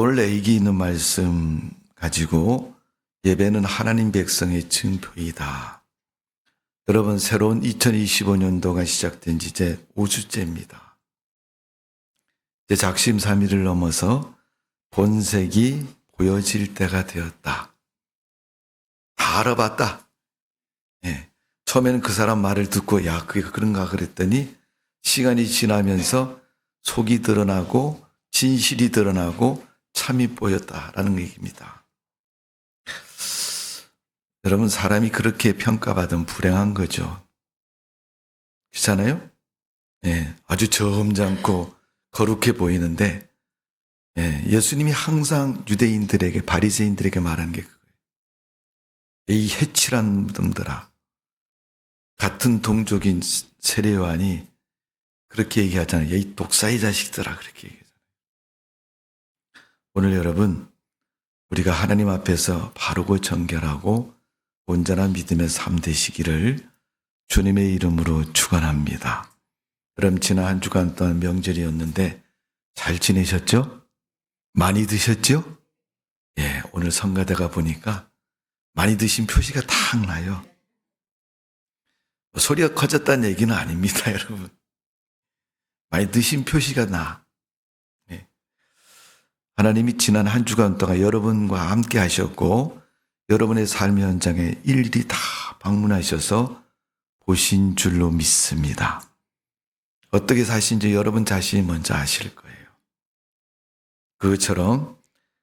오늘 레위기 있는 말씀 가지고 예배는 하나님 백성의 증표이다. 여러분, 새로운 2025년도가 시작된 지 이제 5주째입니다. 이제 작심삼일을 넘어서 본색이 보여질 때가 되었다. 다 알아봤다. 예. 처음에는 그 사람 말을 듣고 야, 그게 그런가 그랬더니 시간이 지나면서 속이 드러나고 진실이 드러나고 참이 보였다라는 얘기입니다. 여러분, 사람이 그렇게 평가받으면 불행한 거죠. 그렇잖아요? 예, 아주 점잖고 거룩해 보이는데 예수님이 항상 유대인들에게 바리새인들에게 말한 게 그거예요. 이 해칠한 놈들아, 같은 동족인 세례요한이 그렇게 얘기하잖아요. 이 독사의 자식들아, 그렇게 얘기하잖아요. 오늘 여러분, 우리가 하나님 앞에서 바르고 정결하고 온전한 믿음의 삶 되시기를 주님의 이름으로 축원합니다. 그럼 지난 한 주간 동안 명절이었는데 잘 지내셨죠? 많이 드셨죠? 예, 오늘 성가대가 보니까 많이 드신 표시가 딱 나요. 소리가 커졌다는 얘기는 아닙니다, 여러분. 많이 드신 표시가 나. 예. 하나님이 지난 한 주간 동안 여러분과 함께 하셨고 여러분의 삶의 현장에 일일이 다 방문하셔서 보신 줄로 믿습니다. 어떻게 사신지 여러분 자신이 먼저 아실 거예요. 그것처럼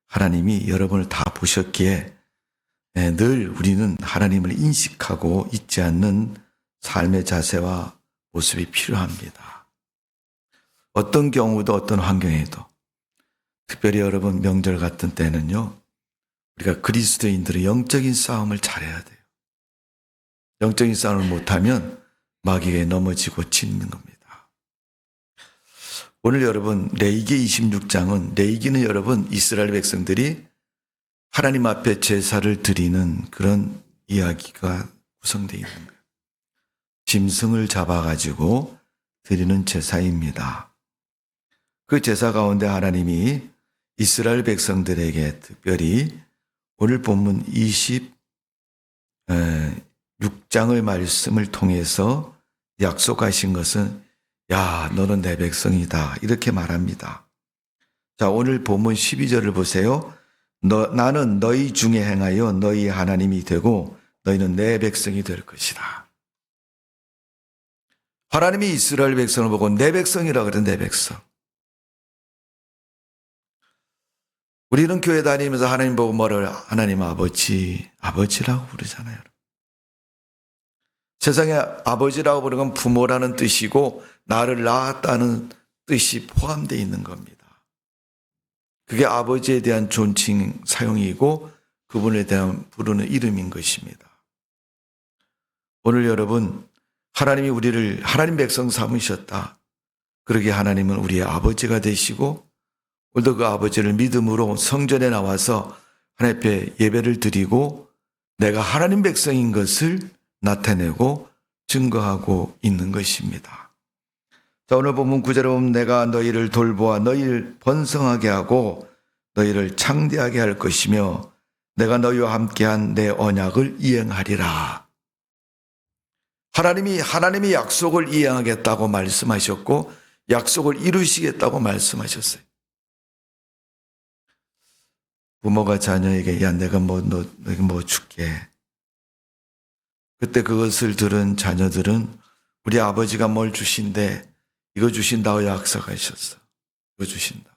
하나님이 여러분을 다 보셨기에 늘 우리는 하나님을 인식하고 잊지 않는 삶의 자세와 모습이 필요합니다. 어떤 경우도 어떤 환경에도 특별히 여러분 명절 같은 때는요, 우리가 그리스도인들의 영적인 싸움을 잘해야 돼요. 영적인 싸움을 못하면 마귀에 넘어지고 짓는 겁니다. 오늘 여러분 레위기 26장은 레위기는 여러분 이스라엘 백성들이 하나님 앞에 제사를 드리는 그런 이야기가 구성되어 있는 거예요. 짐승을 잡아가지고 드리는 제사입니다. 그 제사 가운데 하나님이 이스라엘 백성들에게 특별히 오늘 본문 26장의 말씀을 통해서 약속하신 것은 야, 너는 내 백성이다, 이렇게 말합니다. 자, 오늘 본문 12절을 보세요. 나는 너희 중에 행하여 너희의 하나님이 되고 너희는 내 백성이 될 것이다. 하나님이 이스라엘 백성을 보고 내 백성이라 그래. 내 백성. 우리는 교회 다니면서 하나님 보고 뭐를 하나님 아버지라고 부르잖아요. 세상에 아버지라고 부르는 건 부모라는 뜻이고 나를 낳았다는 뜻이 포함되어 있는 겁니다. 그게 아버지에 대한 존칭 사용이고 그분에 대한 부르는 이름인 것입니다. 오늘 여러분, 하나님이 우리를 하나님 백성 삼으셨다. 그러기에 하나님은 우리의 아버지가 되시고 오늘도 그 아버지를 믿음으로 성전에 나와서 하나님 앞에 예배를 드리고 내가 하나님 백성인 것을 나타내고 증거하고 있는 것입니다. 자, 오늘 본문 9절에 보면 내가 너희를 돌보아 너희를 번성하게 하고 너희를 창대하게 할 것이며 내가 너희와 함께한 내 언약을 이행하리라. 하나님이 약속을 이행하겠다고 말씀하셨고 약속을 이루시겠다고 말씀하셨어요. 부모가 자녀에게 야, 내가 너에게 뭐 줄게. 그때 그것을 들은 자녀들은 우리 아버지가 뭘 주신대, 이거 주신다고 약속하셨어. 이거 주신다.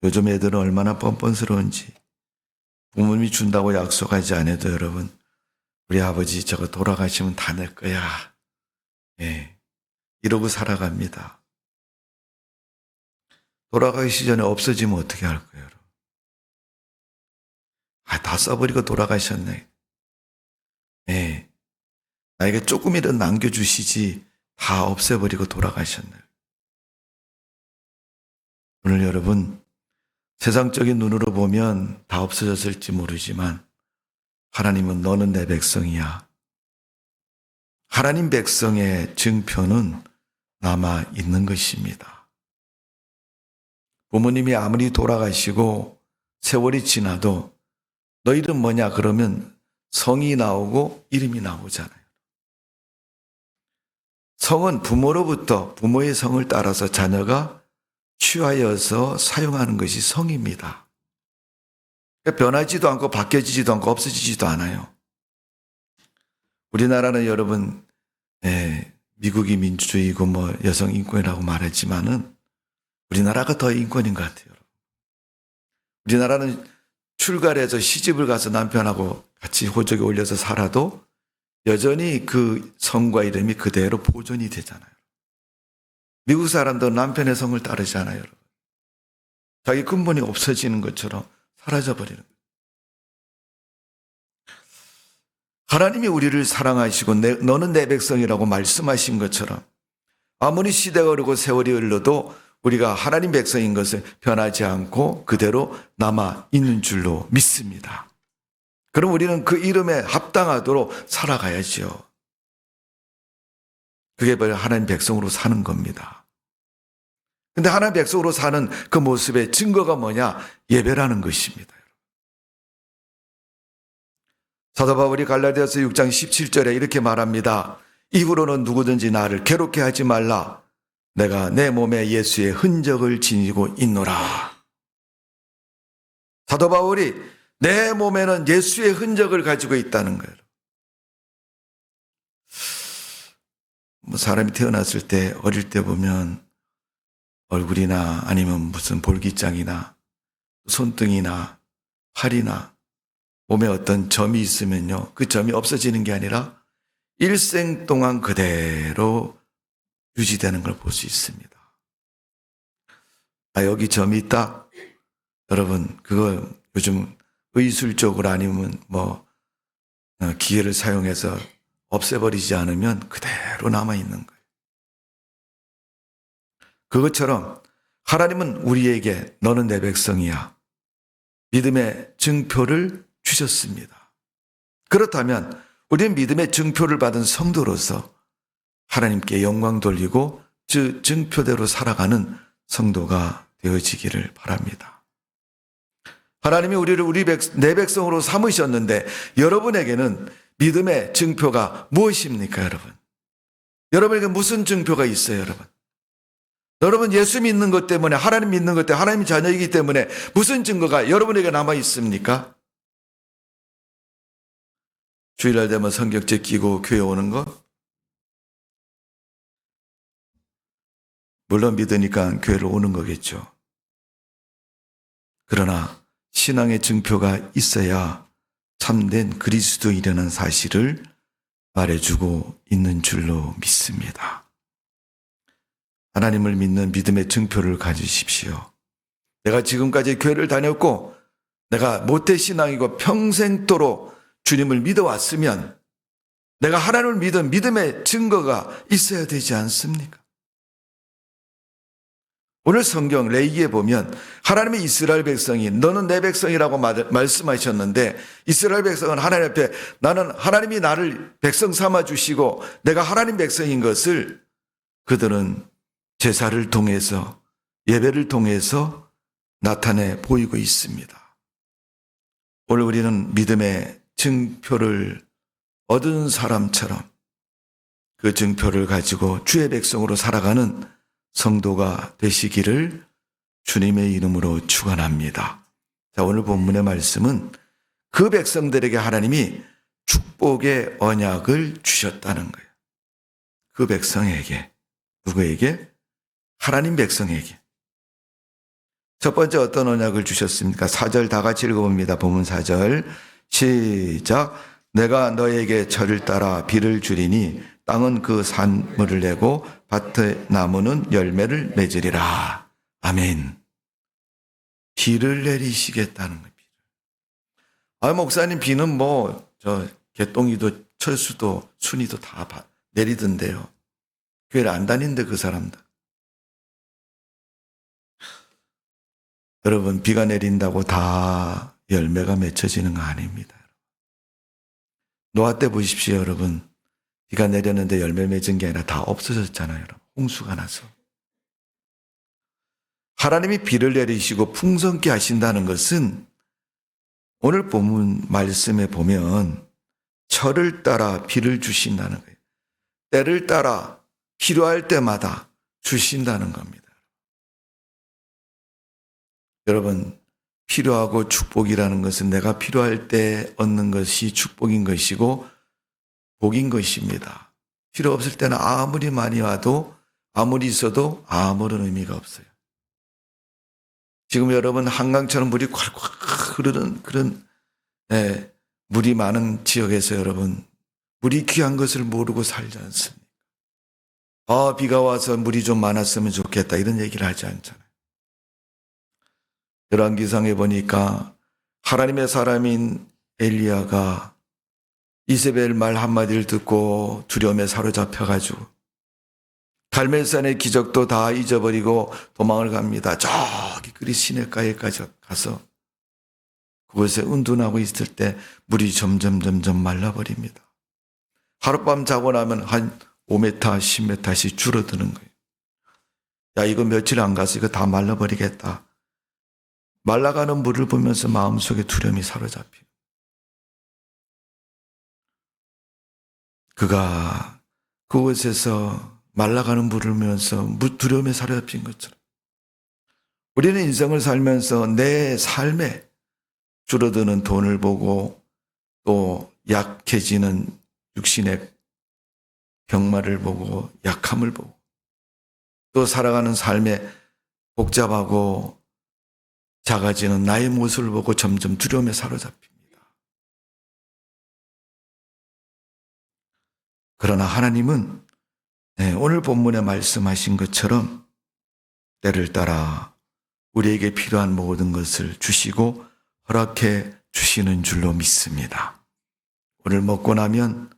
요즘 애들은 얼마나 뻔뻔스러운지 부모님이 준다고 약속하지 않아도 여러분 우리 아버지 저거 돌아가시면 다 내 거야. 예, 이러고 살아갑니다. 돌아가시기 전에 없어지면 어떻게 할 거예요, 여러분? 다 써버리고 돌아가셨네. 예, 나에게 조금이라도 남겨주시지 다 없애버리고 돌아가셨네. 오늘 여러분, 세상적인 눈으로 보면 다 없어졌을지 모르지만 하나님은 너는 내 백성이야. 하나님 백성의 증표는 남아 있는 것입니다. 부모님이 아무리 돌아가시고 세월이 지나도 너 이름 뭐냐 그러면 성이 나오고 이름이 나오잖아요. 성은 부모로부터 부모의 성을 따라서 자녀가 취하여서 사용하는 것이 성입니다. 변하지도 않고 바뀌어지지도 않고 없어지지도 않아요. 우리나라는 여러분 미국이 민주주의고 뭐 여성 인권이라고 말했지만은 우리나라가 더 인권인 것 같아요. 우리나라는 출가해서 시집을 가서 남편하고 같이 호적에 올려서 살아도 여전히 그 성과 이름이 그대로 보존이 되잖아요. 미국 사람도 남편의 성을 따르잖아요. 여러분. 자기 근본이 없어지는 것처럼 사라져버리는 거예요. 하나님이 우리를 사랑하시고 너는 내 백성이라고 말씀하신 것처럼 아무리 시대가 흐르고 세월이 흘러도 우리가 하나님 백성인 것을 변하지 않고 그대로 남아 있는 줄로 믿습니다. 그럼 우리는 그 이름에 합당하도록 살아가야죠. 그게 바로 하나님 백성으로 사는 겁니다. 근데 하나님 백성으로 사는 그 모습의 증거가 뭐냐? 예배라는 것입니다. 사도 바울이 갈라디아서 6장 17절에 이렇게 말합니다. 이후로는 누구든지 나를 괴롭게 하지 말라. 내가 내 몸에 예수의 흔적을 지니고 있노라. 사도 바울이 내 몸에는 예수의 흔적을 가지고 있다는 거예요. 뭐 사람이 태어났을 때 어릴 때 보면 얼굴이나 아니면 무슨 볼기장이나 손등이나 팔이나 몸에 어떤 점이 있으면요. 그 점이 없어지는 게 아니라 일생 동안 그대로 유지되는 걸 볼 수 있습니다. 아, 여기 점이 있다? 여러분, 그거 요즘 의술적으로 아니면 뭐 기계를 사용해서 없애버리지 않으면 그대로 남아있는 거예요. 그것처럼 하나님은 우리에게 너는 내 백성이야. 믿음의 증표를 주셨습니다. 그렇다면 우리는 믿음의 증표를 받은 성도로서 하나님께 영광 돌리고 그 증표대로 살아가는 성도가 되어지기를 바랍니다. 하나님이 우리를 내 백성으로 삼으셨는데 여러분에게는 믿음의 증표가 무엇입니까, 여러분? 여러분에게 무슨 증표가 있어요, 여러분? 여러분 예수 믿는 것 때문에 하나님 믿는 것 때문에 하나님 자녀이기 때문에 무슨 증거가 여러분에게 남아 있습니까? 주일날 되면 성경책 끼고 교회 오는 거? 물론 믿으니까 교회를 오는 거겠죠. 그러나 신앙의 증표가 있어야 참된 그리스도인이라는 사실을 말해주고 있는 줄로 믿습니다. 하나님을 믿는 믿음의 증표를 가지십시오. 내가 지금까지 교회를 다녔고 내가 모태신앙이고 평생도록 주님을 믿어왔으면 내가 하나님을 믿은 믿음의 증거가 있어야 되지 않습니까? 오늘 성경 레위기에 보면 하나님의 이스라엘 백성이 너는 내 백성이라고 말씀하셨는데 이스라엘 백성은 하나님 앞에 나는 하나님이 나를 백성 삼아 주시고 내가 하나님 백성인 것을 그들은 제사를 통해서 예배를 통해서 나타내 보이고 있습니다. 오늘 우리는 믿음의 증표를 얻은 사람처럼 그 증표를 가지고 주의 백성으로 살아가는 성도가 되시기를 주님의 이름으로 축원합니다. 자, 오늘 본문의 말씀은 그 백성들에게 하나님이 축복의 언약을 주셨다는 거예요. 그 백성에게. 누구에게? 하나님 백성에게. 첫 번째 어떤 언약을 주셨습니까? 4절 다 같이 읽어봅니다. 본문 4절 시작. 내가 너에게 철을 따라 비를 주리니 땅은 그 산물을 내고 밭의 나무는 열매를 맺으리라. 아멘. 비를 내리시겠다는 거예요. 아, 목사님 비는 개똥이도 철수도 순이도 다 내리던데요. 교회를 안 다닌데 그 사람들. 여러분 비가 내린다고 다 열매가 맺혀지는 거 아닙니다. 노아 때 보십시오, 여러분. 비가 내렸는데 열매 맺은 게 아니라 다 없어졌잖아요, 여러분. 홍수가 나서. 하나님이 비를 내리시고 풍성케 하신다는 것은 오늘 본문 말씀에 보면 철을 따라 비를 주신다는 거예요. 때를 따라 필요할 때마다 주신다는 겁니다. 여러분, 필요하고 축복이라는 것은 내가 필요할 때 얻는 것이 축복인 것이고 복인 것입니다. 필요 없을 때는 아무리 많이 와도 아무리 있어도 아무런 의미가 없어요. 지금 여러분 한강처럼 물이 콸콸 흐르는 그런 물이 많은 지역에서 여러분 물이 귀한 것을 모르고 살지 않습니까? 비가 와서 물이 좀 많았으면 좋겠다 이런 얘기를 하지 않잖아요. 열왕기상에 보니까 하나님의 사람인 엘리야가 이세벨 말 한마디를 듣고 두려움에 사로잡혀가지고 갈멜산의 기적도 다 잊어버리고 도망을 갑니다. 저기 그리 시냇가에까지 가서 그곳에 운둔하고 있을 때 물이 점점 말라버립니다. 하룻밤 자고 나면 한 5m, 10m씩 줄어드는 거예요. 야, 이거 며칠 안 가서 이거 다 말라버리겠다. 말라가는 물을 보면서 마음속에 두려움이 사로잡혀. 그가 그곳에서 말라가는 물을 보면서 두려움에 사로잡힌 것처럼 우리는 인생을 살면서 내 삶에 줄어드는 돈을 보고 또 약해지는 육신의 병마를 보고 약함을 보고 또 살아가는 삶에 복잡하고 작아지는 나의 모습을 보고 점점 두려움에 사로잡힙니다. 그러나 하나님은 오늘 본문에 말씀하신 것처럼 때를 따라 우리에게 필요한 모든 것을 주시고 허락해 주시는 줄로 믿습니다. 오늘 먹고 나면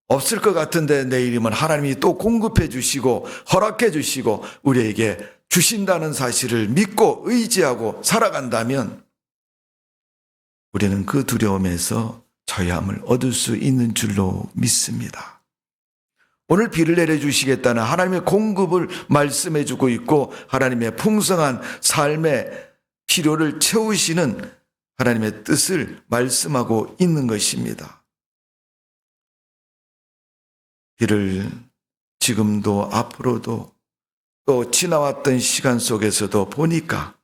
없을 것 같은데 내일이면 하나님이 또 공급해 주시고 허락해 주시고 우리에게 주신다는 사실을 믿고 의지하고 살아간다면 우리는 그 두려움에서 자유함을 얻을 수 있는 줄로 믿습니다. 오늘 비를 내려주시겠다는 하나님의 공급을 말씀해 주고 있고 하나님의 풍성한 삶의 필요를 채우시는 하나님의 뜻을 말씀하고 있는 것입니다. 비를 지금도 앞으로도 또 지나왔던 시간 속에서도 보니까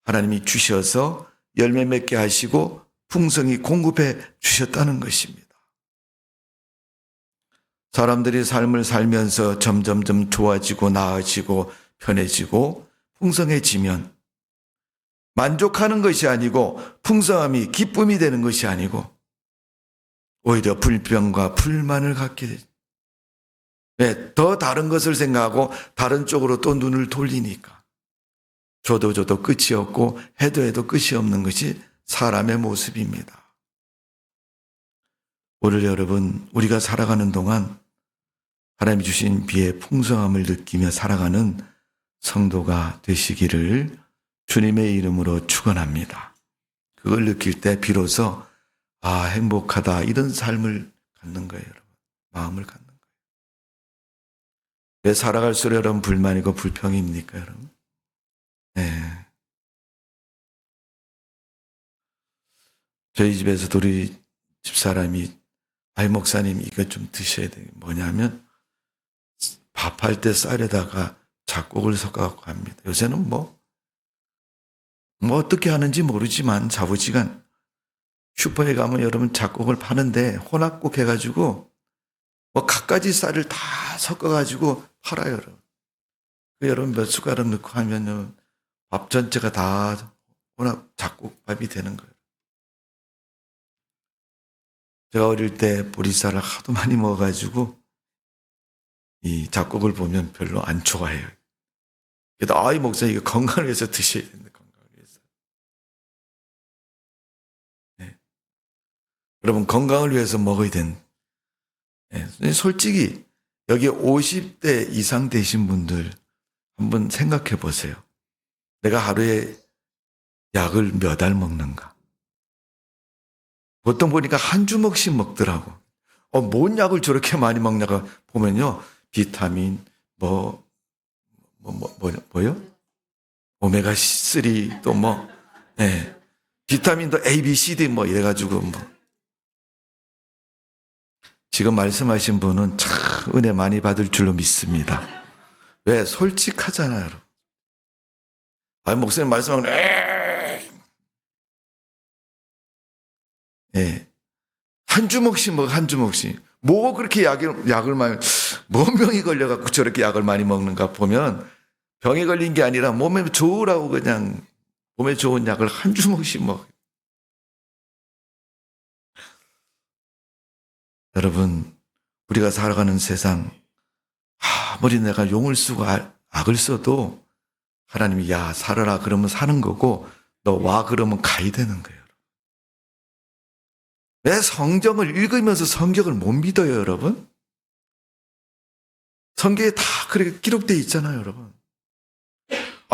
하나님이 주셔서 열매 맺게 하시고 풍성히 공급해 주셨다는 것입니다. 사람들이 삶을 살면서 점점 좋아지고 나아지고 편해지고 풍성해지면 만족하는 것이 아니고 풍성함이 기쁨이 되는 것이 아니고 오히려 불평과 불만을 갖게 되죠. 왜? 더 다른 것을 생각하고 다른 쪽으로 또 눈을 돌리니까 줘도 끝이 없고 해도 끝이 없는 것이 사람의 모습입니다. 오늘 여러분 우리가 살아가는 동안 하나님이 주신 비의 풍성함을 느끼며 살아가는 성도가 되시기를 주님의 이름으로 축원합니다. 그걸 느낄 때 비로소 행복하다 이런 삶을 갖는 거예요. 여러분. 마음을 갖는 거예요. 왜 살아갈수록 여러분 불만이고 불평입니까 여러분? 네. 저희 집에서도 우리 집사람이 목사님 이거 좀 드셔야 돼요. 뭐냐면 밥할 때 쌀에다가 잡곡을 섞어갖고 합니다. 요새는 뭐 어떻게 하는지 모르지만 자부지간 슈퍼에 가면 여러분 잡곡을 파는데 혼합곡 해가지고 갖가지 쌀을 다 섞어가지고 팔아요. 여러분 몇 숟가락 넣고 하면 밥 전체가 다 혼합 잡곡밥이 되는 거예요. 제가 어릴 때 보리쌀을 하도 많이 먹어가지고 이 잡곡을 보면 별로 안 좋아해요. 그래도 목사님 이거 건강을 위해서 드셔야 된다. 건강을 위해서. 네. 여러분 건강을 위해서 먹어야 된다. 네. 솔직히 여기 50대 이상 되신 분들 한번 생각해 보세요. 내가 하루에 약을 몇 알 먹는가? 보통 보니까 한 주먹씩 먹더라고. 뭔 약을 저렇게 많이 먹냐가 보면요. 비타민, 뭐요? 오메가3 또 뭐, 예. 비타민도 A, B, C, D 뭐 이래가지고 뭐. 지금 말씀하신 분은 참 은혜 많이 받을 줄로 믿습니다. 왜? 솔직하잖아요, 여러분. 아니, 목사님 말씀하면, 예. 한 주먹씩 먹어, 한 주먹씩. 뭐 그렇게 약을 많이, 뭔 병이 걸려갖고 저렇게 약을 많이 먹는가 보면 병에 걸린 게 아니라 몸에 좋으라고 그냥 몸에 좋은 약을 한 주먹씩 먹어요. 여러분, 우리가 살아가는 세상, 아무리 내가 용을 쓰고 악을 써도 하나님이 야, 살아라 그러면 사는 거고 너 와 그러면 가야 되는 거예요. 왜 성경을 읽으면서 성경을 못 믿어요, 여러분? 성경에 다 그렇게 기록되어 있잖아요, 여러분.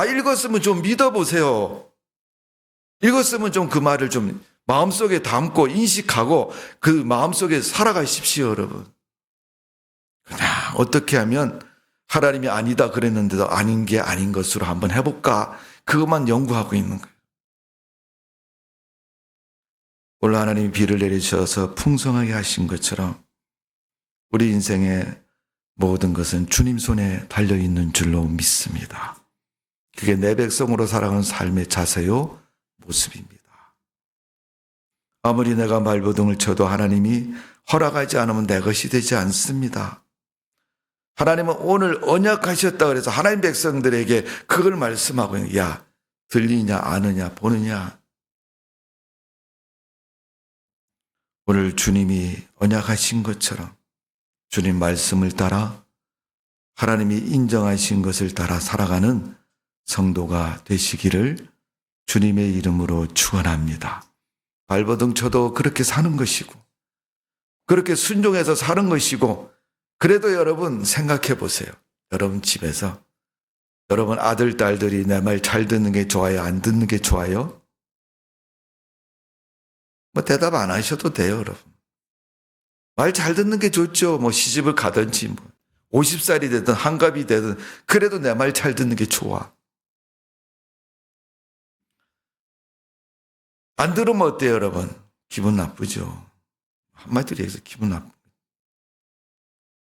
읽었으면 좀 믿어보세요. 읽었으면 좀 그 말을 좀 마음속에 담고 인식하고 그 마음속에 살아가십시오, 여러분. 그냥 어떻게 하면 하나님이 아니다 그랬는데도 아닌 게 아닌 것으로 한번 해볼까? 그것만 연구하고 있는 거예요. 오늘 하나님이 비를 내리셔서 풍성하게 하신 것처럼 우리 인생의 모든 것은 주님 손에 달려있는 줄로 믿습니다. 그게 내 백성으로 살아가는 삶의 자세요, 모습입니다. 아무리 내가 말보등을 쳐도 하나님이 허락하지 않으면 내 것이 되지 않습니다. 하나님은 오늘 언약하셨다 그래서 하나님 백성들에게 그걸 말씀하고 있는 거예요. 야, 들리냐, 아느냐, 보느냐. 오늘 주님이 언약하신 것처럼 주님 말씀을 따라 하나님이 인정하신 것을 따라 살아가는 성도가 되시기를 주님의 이름으로 축원합니다. 발버둥 쳐도 그렇게 사는 것이고 그렇게 순종해서 사는 것이고 그래도 여러분 생각해 보세요. 여러분 집에서 여러분 아들, 딸들이 내 말 잘 듣는 게 좋아요? 안 듣는 게 좋아요? 뭐 대답 안 하셔도 돼요, 여러분. 말 잘 듣는 게 좋죠. 뭐 시집을 가든지 뭐 50살이 되든 한갑이 되든 그래도 내 말 잘 듣는 게 좋아. 안 들으면 어때요, 여러분? 기분 나쁘죠. 한마디로 해서 기분 나쁘고.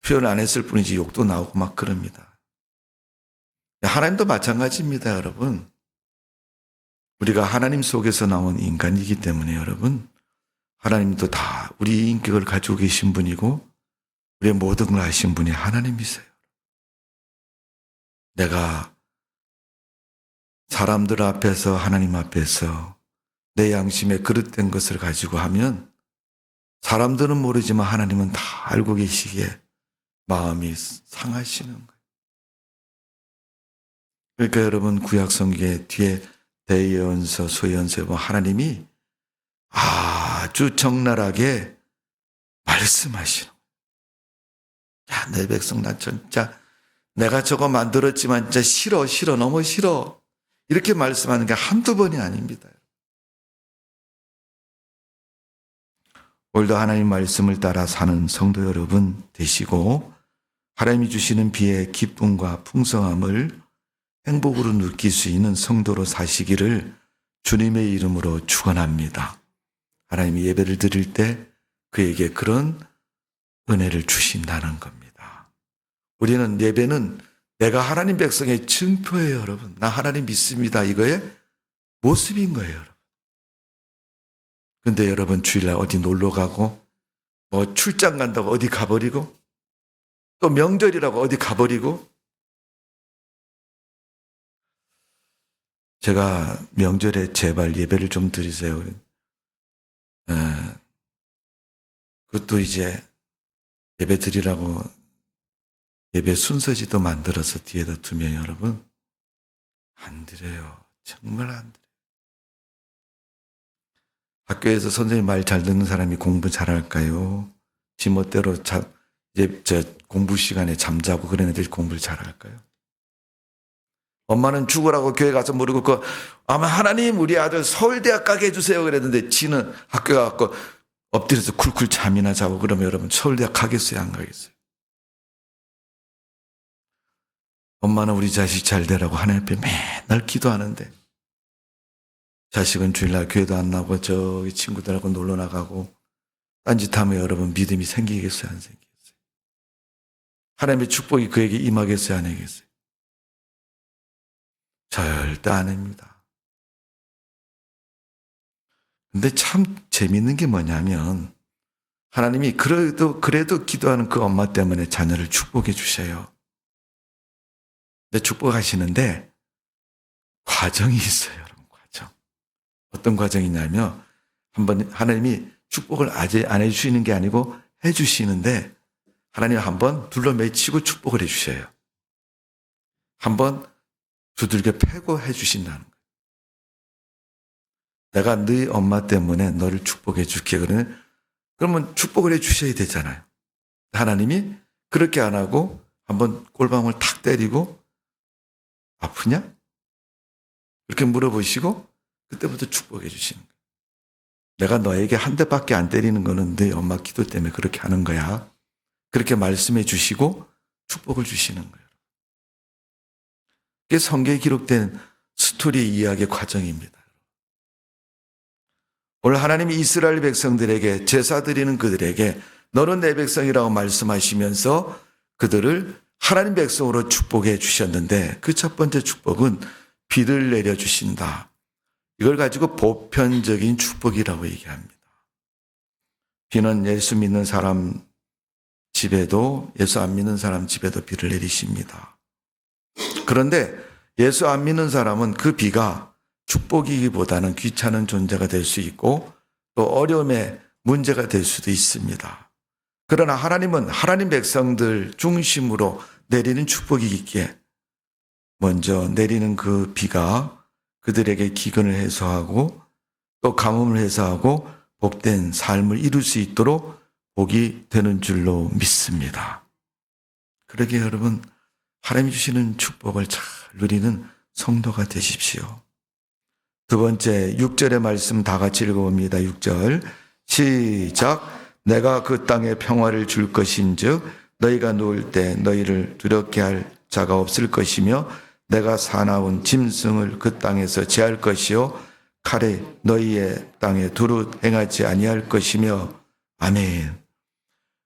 표현 안 했을 뿐이지 욕도 나오고 막 그럽니다. 하나님도 마찬가지입니다, 여러분. 우리가 하나님 속에서 나온 인간이기 때문에 여러분, 하나님도 다 우리 인격을 가지고 계신 분이고 우리의 모든 걸 아신 분이 하나님이세요. 내가 사람들 앞에서 하나님 앞에서 내 양심에 그릇된 것을 가지고 하면 사람들은 모르지만 하나님은 다 알고 계시기에 마음이 상하시는 거예요. 그러니까 여러분 구약 성경의 뒤에 대예언서, 소예언서에 보면 하나님이 아주 적나라하게 말씀하시는 거예요. 야, 내 백성 나 진짜 내가 저거 만들었지만 진짜 싫어 너무 싫어 이렇게 말씀하는 게 한두 번이 아닙니다. 오늘도 하나님 말씀을 따라 사는 성도 여러분 되시고 하나님이 주시는 비의 기쁨과 풍성함을 행복으로 느낄 수 있는 성도로 사시기를 주님의 이름으로 축원합니다. 하나님이 예배를 드릴 때 그에게 그런 은혜를 주신다는 겁니다. 우리는 예배는 내가 하나님 백성의 증표예요, 여러분. 나 하나님 믿습니다. 이거의 모습인 거예요, 여러분. 근데 여러분 주일날 어디 놀러 가고 뭐 출장 간다고 어디 가버리고 또 명절이라고 어디 가버리고 제가 명절에 제발 예배를 좀 드리세요. 그것도 이제 예배 드리라고 예배 순서지도 만들어서 뒤에다 두면 여러분 안 드려요. 정말 안 드려요. 학교에서 선생님 말 잘 듣는 사람이 공부 잘할까요? 지멋대로 이제 공부 시간에 잠자고 그런 애들이 공부를 잘할까요? 엄마는 죽으라고 교회 가서 모르고 아마 하나님 우리 아들 서울대학 가게 해주세요 그랬는데 지는 학교 가서 엎드려서 쿨쿨 잠이나 자고 그러면 여러분 서울대학 가겠어요 안 가겠어요? 엄마는 우리 자식 잘 되라고 하나님 앞에 맨날 기도하는데 자식은 주일날 교회도 안 나오고 저기 친구들하고 놀러 나가고 딴짓하면 여러분 믿음이 생기겠어요, 안 생기겠어요? 하나님의 축복이 그에게 임하겠어요, 안 하겠어요? 절대 안 합니다. 근데 참 재밌는 게 뭐냐면 하나님이 그래도 기도하는 그 엄마 때문에 자녀를 축복해 주셔요. 근데 축복하시는데 과정이 있어요, 여러분. 과정. 어떤 과정이냐면 한번 하나님이 축복을 아직 안 해주시는 게 아니고 해주시는데 하나님 한번 둘러매치고 축복을 해주셔요. 한번 두들겨 패고 해주신다는 거예요. 내가 너희 엄마 때문에 너를 축복해 줄게. 그러면 축복을 해주셔야 되잖아요. 하나님이 그렇게 안 하고 한번 꼴방울 탁 때리고 아프냐? 이렇게 물어보시고 그때부터 축복해 주시는 거예요. 내가 너에게 한 대밖에 안 때리는 거는 네 엄마 기도 때문에 그렇게 하는 거야. 그렇게 말씀해 주시고 축복을 주시는 거예요. 그게 성경에 기록된 스토리 이야기의 과정입니다. 오늘 하나님이 이스라엘 백성들에게 제사 드리는 그들에게 너는 내 백성이라고 말씀하시면서 그들을 하나님 백성으로 축복해 주셨는데 그 첫 번째 축복은 비를 내려주신다. 이걸 가지고 보편적인 축복이라고 얘기합니다. 비는 예수 믿는 사람 집에도 예수 안 믿는 사람 집에도 비를 내리십니다. 그런데 예수 안 믿는 사람은 그 비가 축복이기보다는 귀찮은 존재가 될 수 있고 또 어려움의 문제가 될 수도 있습니다. 그러나 하나님은 하나님 백성들 중심으로 내리는 축복이 있기에 먼저 내리는 그 비가 그들에게 기근을 해소하고 또 가뭄을 해소하고 복된 삶을 이룰 수 있도록 복이 되는 줄로 믿습니다. 그러게 여러분 하나님이 주시는 축복을 잘 누리는 성도가 되십시오. 두 번째 6절의 말씀 다 같이 읽어봅니다. 6절 시작. 내가 그 땅에 평화를 줄 것인즉 너희가 누울 때 너희를 두렵게 할 자가 없을 것이며 내가 사나운 짐승을 그 땅에서 제할 것이요 칼에 너희의 땅에 두루 행하지 아니할 것이며 아멘.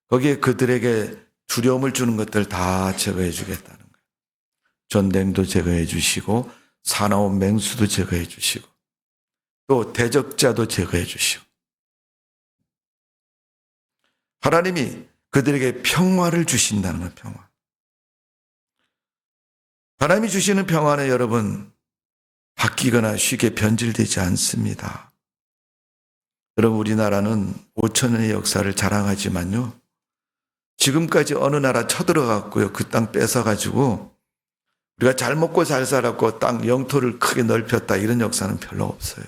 거기에 그들에게 두려움을 주는 것들 다 제거해 주겠다는 거예요. 전쟁도 제거해 주시고 사나운 맹수도 제거해 주시고 또 대적자도 제거해 주시고 하나님이 그들에게 평화를 주신다는 거예요. 평화. 하나님이 주시는 평화는 여러분 바뀌거나 쉽게 변질되지 않습니다. 여러분 우리나라는 5,000년의 역사를 자랑하지만요. 지금까지 어느 나라 쳐들어갔고요. 그 땅 뺏어가지고 우리가 잘 먹고 잘 살았고 땅 영토를 크게 넓혔다 이런 역사는 별로 없어요.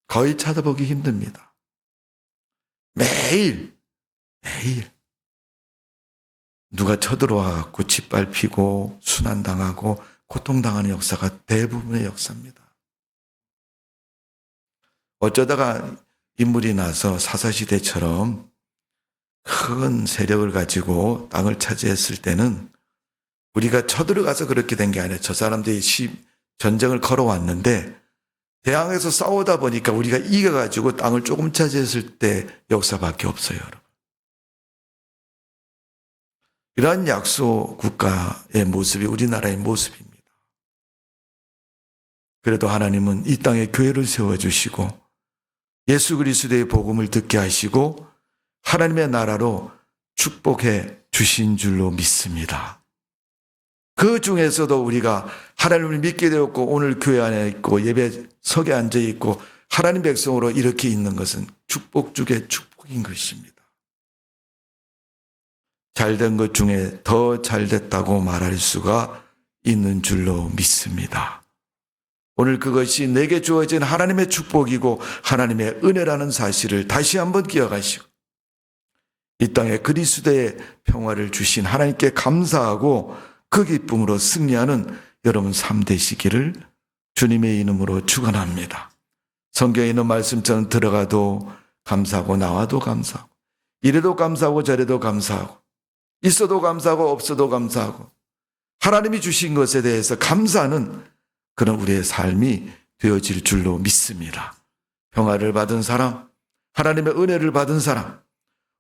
거의 찾아보기 힘듭니다. 매일 누가 쳐들어와갖고 짓밟히고 순환당하고 고통당하는 역사가 대부분의 역사입니다. 어쩌다가 인물이 나서 사사시대처럼 큰 세력을 가지고 땅을 차지했을 때는 우리가 쳐들어가서 그렇게 된 게 아니라 저 사람들이 전쟁을 걸어왔는데 대항에서 싸우다 보니까 우리가 이겨가지고 땅을 조금 차지했을 때 역사밖에 없어요, 여러분. 이러한 약소 국가의 모습이 우리나라의 모습입니다. 그래도 하나님은 이 땅에 교회를 세워주시고 예수 그리스도의 복음을 듣게 하시고 하나님의 나라로 축복해 주신 줄로 믿습니다. 그 중에서도 우리가 하나님을 믿게 되었고 오늘 교회 안에 있고 예배석에 앉아 있고 하나님 백성으로 이렇게 있는 것은 축복 중에 축복인 것입니다. 잘된 것 중에 더 잘됐다고 말할 수가 있는 줄로 믿습니다. 오늘 그것이 내게 주어진 하나님의 축복이고 하나님의 은혜라는 사실을 다시 한번 기억하시고 이 땅에 그리스도의 평화를 주신 하나님께 감사하고 그 기쁨으로 승리하는 여러분 삶 되시기를 주님의 이름으로 축원합니다. 성경에 있는 말씀처럼 들어가도 감사하고 나와도 감사하고 이래도 감사하고 저래도 감사하고 있어도 감사하고 없어도 감사하고 하나님이 주신 것에 대해서 감사하는 그런 우리의 삶이 되어질 줄로 믿습니다. 평화를 받은 사람, 하나님의 은혜를 받은 사람,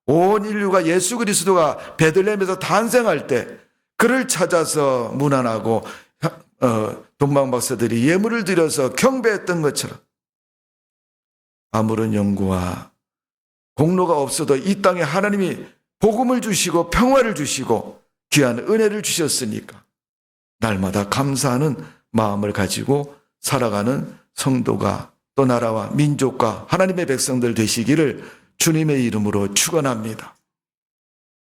온 인류가 예수 그리스도가 베들레헴에서 탄생할 때 그를 찾아서 문안하고 동방박사들이 예물을 드려서 경배했던 것처럼 아무런 연구와 공로가 없어도 이 땅에 하나님이 복음을 주시고 평화를 주시고 귀한 은혜를 주셨으니까 날마다 감사하는 마음을 가지고 살아가는 성도가 또 나라와 민족과 하나님의 백성들 되시기를 주님의 이름으로 축원합니다.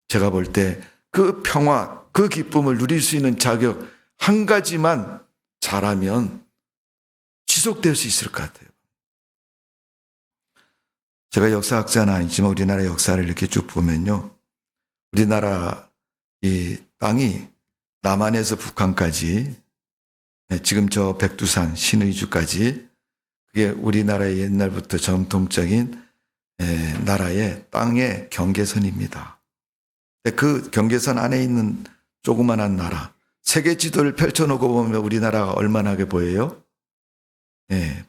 제가 볼 때 그 평화, 그 기쁨을 누릴 수 있는 자격 한 가지만 잘하면 지속될 수 있을 것 같아요. 제가 역사학자는 아니지만 우리나라 역사를 이렇게 쭉 보면요. 우리나라 이 땅이 남한에서 북한까지 지금 저 백두산 신의주까지 그게 우리나라의 옛날부터 전통적인 나라의 땅의 경계선입니다. 그 경계선 안에 있는 조그만한 나라, 세계 지도를 펼쳐놓고 보면 우리나라가 얼마나게 보여요?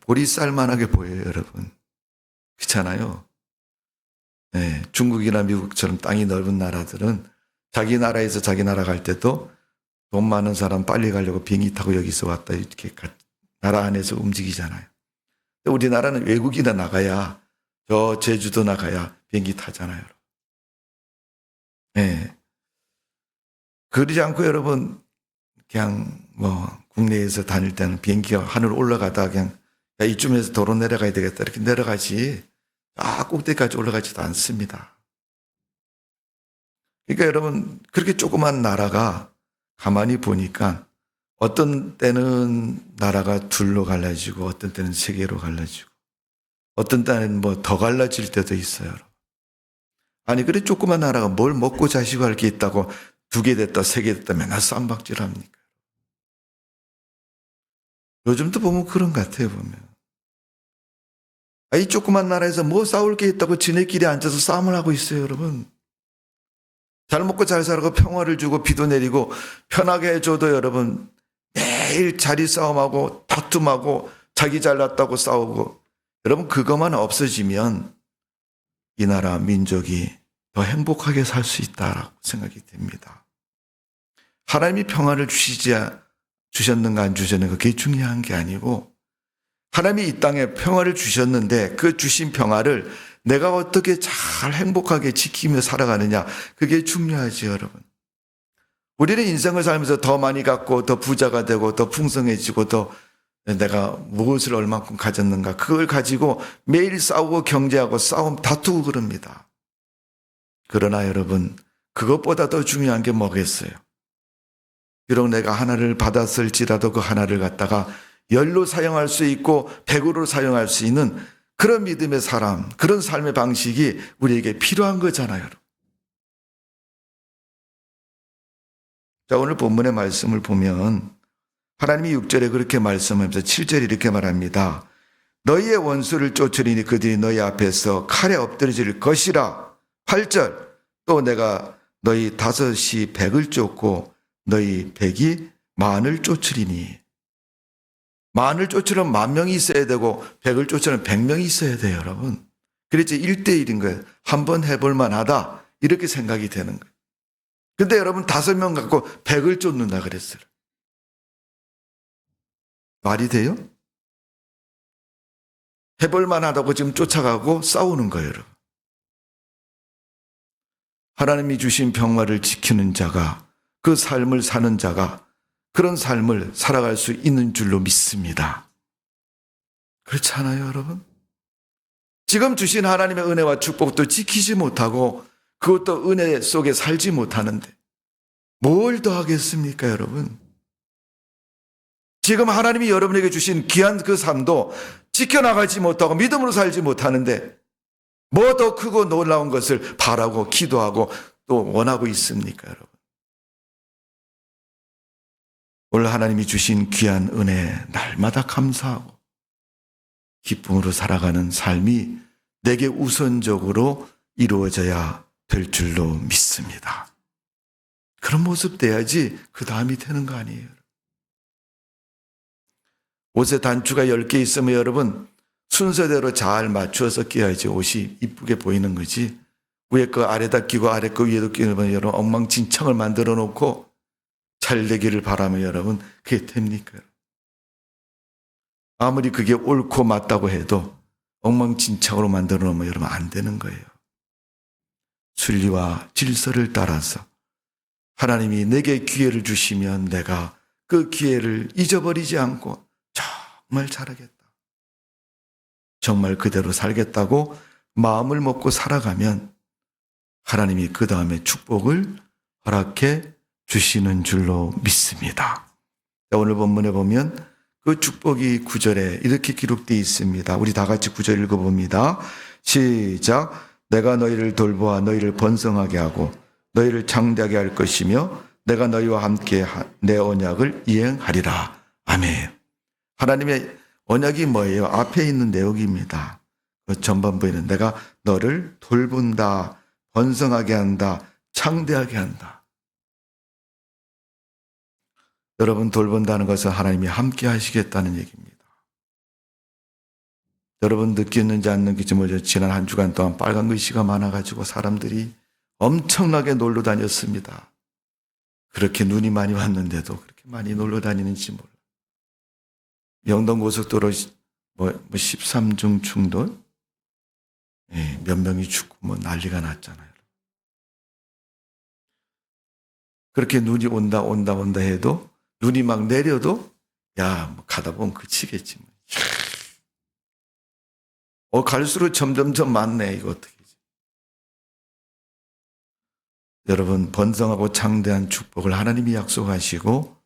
보리쌀만하게 보여요, 여러분. 그렇잖아요. 중국이나 미국처럼 땅이 넓은 나라들은 자기 나라에서 자기 나라 갈 때도 돈 많은 사람 빨리 가려고 비행기 타고 여기서 왔다 이렇게 나라 안에서 움직이잖아요. 우리나라는 외국이나 나가야 저 제주도 나가야 비행기 타잖아요. 그러지 않고 여러분 그냥 국내에서 다닐 때는 비행기가 하늘 올라가다 그냥 야, 이쯤에서 도로 내려가야 되겠다 이렇게 내려가지 꼭대기까지 올라가지도 않습니다. 그러니까 여러분 그렇게 조그만 나라가 가만히 보니까 어떤 때는 나라가 둘로 갈라지고 어떤 때는 세 개로 갈라지고 어떤 때는 더 갈라질 때도 있어요. 아니 그래 조그만 나라가 뭘 먹고 자시고 할 게 있다고 2개 됐다 3개 됐다 맨날 쌈박질합니까? 요즘도 보면 그런 것 같아요. 보면 이 조그만 나라에서 뭐 싸울 게 있다고 지네끼리 앉아서 싸움을 하고 있어요. 여러분 잘 먹고 잘 살고 평화를 주고 비도 내리고 편하게 해줘도 여러분 매일 자리 싸움하고 다툼하고 자기 잘났다고 싸우고 여러분 그것만 없어지면 이 나라 민족이 더 행복하게 살 수 있다라고 생각이 됩니다. 하나님이 평화를 주셨는가 안 주셨는가 그게 중요한 게 아니고 하나님이 이 땅에 평화를 주셨는데 그 주신 평화를 내가 어떻게 잘 행복하게 지키며 살아가느냐 그게 중요하지 여러분. 우리는 인생을 살면서 더 많이 갖고 더 부자가 되고 더 풍성해지고 더 내가 무엇을 얼만큼 가졌는가 그걸 가지고 매일 싸우고 경제하고 다투고 그럽니다. 그러나 여러분 그것보다 더 중요한 게 뭐겠어요? 비록 내가 하나를 받았을지라도 그 하나를 갖다가 10로 사용할 수 있고 100으로 사용할 수 있는 그런 믿음의 사람, 그런 삶의 방식이 우리에게 필요한 거잖아요. 여러분. 자, 오늘 본문의 말씀을 보면 하나님이 6절에 그렇게 말씀하면서 7절에 이렇게 말합니다. 너희의 원수를 쫓으리니 그들이 너희 앞에서 칼에 엎드러질 것이라. 8절 또 내가 너희 5이 100을 쫓고 너희 100이 만을 쫓으리니. 만을 쫓으려면 10,000명이 있어야 되고 100을 쫓으려면 100명이 있어야 돼요. 여러분. 그래서 1대1인 거예요. 한번 해볼 만하다 이렇게 생각이 되는 거예요. 근데 여러분 5명 갖고 100을 쫓는다 그랬어요. 말이 돼요? 해볼 만하다고 지금 쫓아가고 싸우는 거예요. 여러분. 하나님이 주신 평화를 지키는 자가 그 삶을 사는 자가 그런 삶을 살아갈 수 있는 줄로 믿습니다. 그렇지 않아요, 여러분? 지금 주신 하나님의 은혜와 축복도 지키지 못하고 그것도 은혜 속에 살지 못하는데 뭘 더 하겠습니까, 여러분? 지금 하나님이 여러분에게 주신 귀한 그 삶도 지켜나가지 못하고 믿음으로 살지 못하는데 뭐 더 크고 놀라운 것을 바라고 기도하고 또 원하고 있습니까, 여러분? 오늘 하나님이 주신 귀한 은혜 날마다 감사하고 기쁨으로 살아가는 삶이 내게 우선적으로 이루어져야 될 줄로 믿습니다. 그런 모습 돼야지 그 다음이 되는 거 아니에요. 옷에 단추가 10개 있으면 여러분 순서대로 잘 맞추어서 끼야지 옷이 이쁘게 보이는 거지. 위에 거 아래다 끼고 아래 거 위에도 끼면 여러분 엉망진창을 만들어 놓고 잘 되기를 바라면 여러분 그게 됩니까? 아무리 그게 옳고 맞다고 해도 엉망진창으로 만들어 놓으면 여러분 안 되는 거예요. 순리와 질서를 따라서 하나님이 내게 기회를 주시면 내가 그 기회를 잊어버리지 않고 정말 잘하겠다. 정말 그대로 살겠다고 마음을 먹고 살아가면 하나님이 그 다음에 축복을 허락해 주시는 줄로 믿습니다. 오늘 본문에 보면 그 축복이 9절에 이렇게 기록되어 있습니다. 우리 다 같이 9절 읽어봅니다. 시작. 내가 너희를 돌보아 너희를 번성하게 하고 너희를 창대하게 할 것이며 내가 너희와 함께 내 언약을 이행하리라. 아멘. 하나님의 언약이 뭐예요? 앞에 있는 내용입니다. 그 전반부에는 내가 너를 돌본다, 번성하게 한다, 창대하게 한다. 여러분 돌본다는 것은 하나님이 함께 하시겠다는 얘기입니다. 여러분 느꼈는지 안 느끼지 모르죠. 지난 한 주간 동안 빨간 글씨가 많아가지고 사람들이 엄청나게 놀러 다녔습니다. 그렇게 눈이 많이 왔는데도 그렇게 많이 놀러 다니는지 몰라. 영동고속도로 13중 충돌? 몇 명이 죽고 난리가 났잖아요. 그렇게 눈이 온다 해도 눈이 막 내려도 가다 보면 그치겠지. 갈수록 점점점 많네. 이거 어떻게. 여러분 번성하고 창대한 축복을 하나님이 약속하시고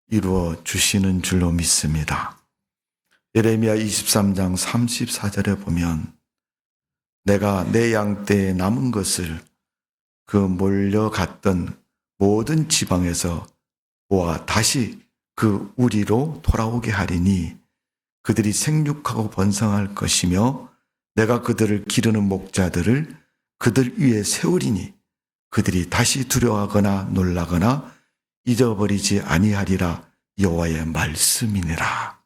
이루어 주시는 줄로 믿습니다. 예레미야 23장 34절에 보면 내가 내 양떼에 남은 것을 그 몰려갔던 모든 지방에서 모아 다시 그 우리로 돌아오게 하리니 그들이 생육하고 번성할 것이며 내가 그들을 기르는 목자들을 그들 위에 세우리니 그들이 다시 두려워하거나 놀라거나 잊어버리지 아니하리라. 여호와의 말씀이니라.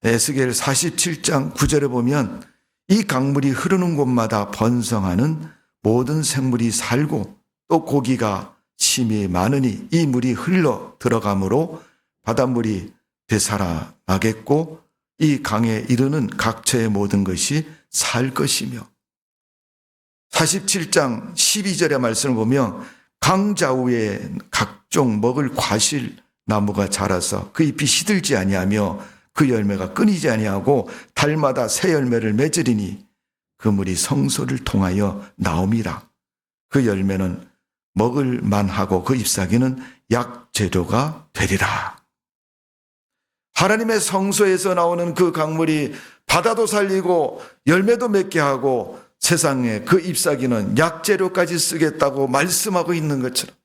에스겔 47장 9절에 보면 이 강물이 흐르는 곳마다 번성하는 모든 생물이 살고 또 고기가 심히 많으니 이 물이 흘러 들어가므로 바닷물이 되살아나겠고 이 강에 이르는 각처의 모든 것이 살 것이며 47장 12절의 말씀을 보면 강 좌우에 각종 먹을 과실 나무가 자라서 그 잎이 시들지 아니하며 그 열매가 끊이지 아니하고 달마다 새 열매를 맺으리니 그 물이 성소를 통하여 나옴이라. 그 열매는 먹을 만하고 그 잎사귀는 약재료가 되리라. 하나님의 성소에서 나오는 그 강물이 바다도 살리고 열매도 맺게 하고 세상에 그 잎사귀는 약재료까지 쓰겠다고 말씀하고 있는 것처럼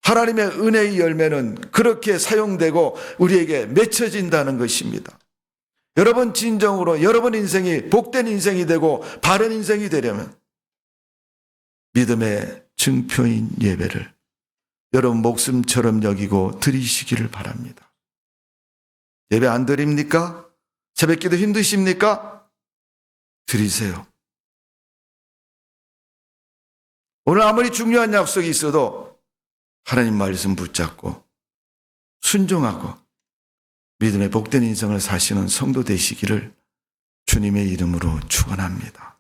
하나님의 은혜의 열매는 그렇게 사용되고 우리에게 맺혀진다는 것입니다. 여러분 진정으로 여러분 인생이 복된 인생이 되고 바른 인생이 되려면 믿음의 증표인 예배를 여러분 목숨처럼 여기고 드리시기를 바랍니다. 예배 안 드립니까? 새벽기도 힘드십니까? 드리세요. 오늘 아무리 중요한 약속이 있어도 하나님 말씀 붙잡고 순종하고 믿음의 복된 인생을 사시는 성도 되시기를 주님의 이름으로 축원합니다.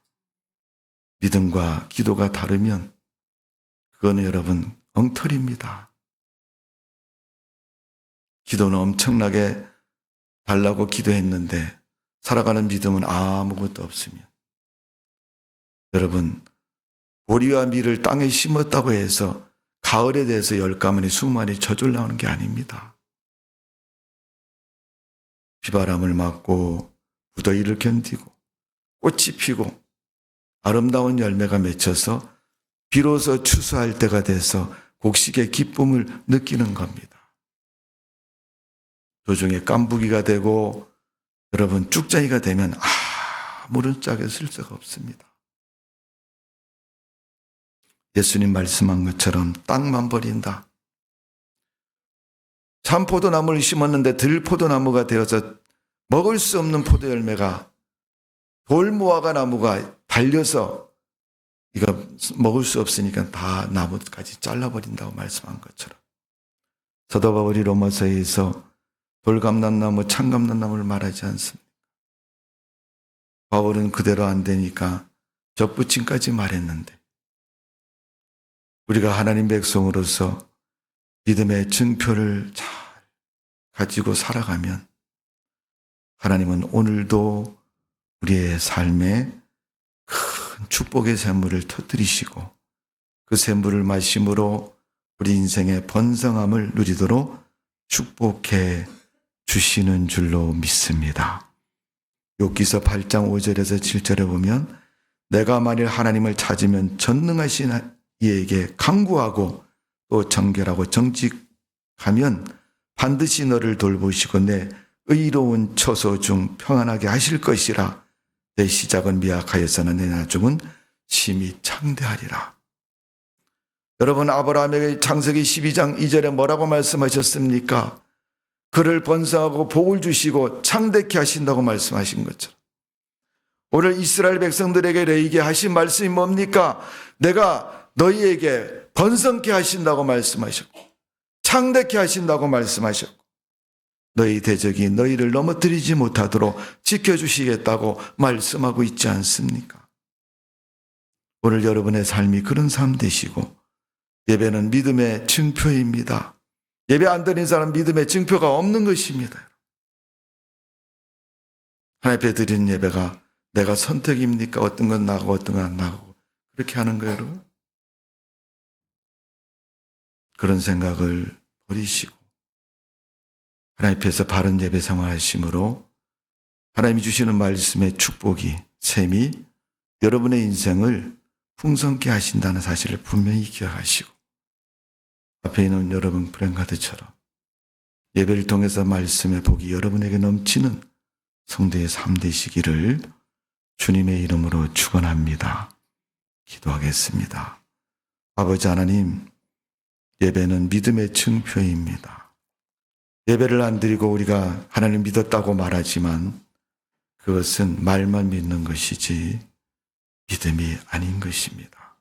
믿음과 기도가 다르면 그거는 여러분 엉터리입니다. 기도는 엄청나게 달라고 기도했는데 살아가는 믿음은 아무것도 없으면 여러분 보리와 밀을 땅에 심었다고 해서 가을에 대해서 열가마니 20마리 젖을 나오는 게 아닙니다. 비바람을 맞고 무더위를 견디고 꽃이 피고 아름다운 열매가 맺혀서 비로소 추수할 때가 돼서 곡식의 기쁨을 느끼는 겁니다. 도중에 깐부기가 되고 여러분 쭉장이가 되면 아무런 짝에 쓸 수가 없습니다. 예수님 말씀한 것처럼 땅만 버린다. 참 포도나무를 심었는데 들포도나무가 되어서 먹을 수 없는 포도 열매가 돌무화과 나무가 달려서 이거 먹을 수 없으니까 다 나무까지 잘라버린다고 말씀한 것처럼 사도 바울이 로마서에서 돌감람나무, 참감람나무를 말하지 않습니다. 바울은 그대로 안 되니까 접붙임까지 말했는데 우리가 하나님 백성으로서 믿음의 증표를 잘 가지고 살아가면 하나님은 오늘도 우리의 삶에 큰 축복의 샘물을 터뜨리시고 그 샘물을 마심으로 우리 인생의 번성함을 누리도록 축복해 주시는 줄로 믿습니다. 욥기서 8장 5절에서 7절에 보면 내가 만일 하나님을 찾으면 전능하신 이에게 간구하고 또 정결하고 정직하면 반드시 너를 돌보시고 내 의로운 처소 중 평안하게 하실 것이라. 내 시작은 미약하여서는 내 나중은 심히 창대하리라. 여러분, 아브라함에게 창세기 12장 2절에 뭐라고 말씀하셨습니까? 그를 번성하고 복을 주시고 창대케 하신다고 말씀하신 것처럼 오늘 이스라엘 백성들에게 레위기에 하신 말씀이 뭡니까? 내가 너희에게 번성케 하신다고 말씀하셨고 창대케 하신다고 말씀하셨고 너희 대적이 너희를 넘어뜨리지 못하도록 지켜주시겠다고 말씀하고 있지 않습니까? 오늘 여러분의 삶이 그런 삶 되시고 예배는 믿음의 증표입니다. 예배 안 드린 사람 믿음의 증표가 없는 것입니다. 하나님 앞에 드리는 예배가 내가 선택입니까? 어떤 건 나가고 어떤 건 안 나가고 그렇게 하는 거예요, 여러분? 그런 생각을 버리시고 하나님 앞에서 바른 예배 생활하심으로 하나님이 주시는 말씀의 축복이, 셈이 여러분의 인생을 풍성케 하신다는 사실을 분명히 기억하시고 앞에 있는 여러분 브랜가드처럼 예배를 통해서 말씀의 복이 여러분에게 넘치는 성도의 삶 되시기를 주님의 이름으로 축원합니다. 기도하겠습니다. 아버지 하나님, 예배는 믿음의 증표입니다. 예배를 안 드리고 우리가 하나님 믿었다고 말하지만 그것은 말만 믿는 것이지 믿음이 아닌 것입니다.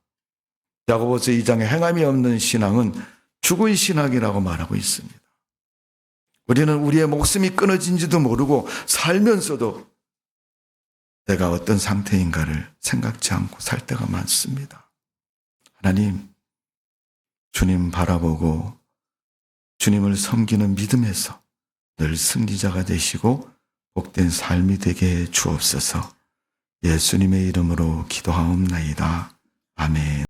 야고보서 2장에 행함이 없는 신앙은 죽은 신앙이라고 말하고 있습니다. 우리는 우리의 목숨이 끊어진지도 모르고 살면서도 내가 어떤 상태인가를 생각지 않고 살 때가 많습니다. 하나님, 주님 바라보고 주님을 섬기는 믿음에서 늘 승리자가 되시고 복된 삶이 되게 해 주옵소서. 예수님의 이름으로 기도하옵나이다. 아멘.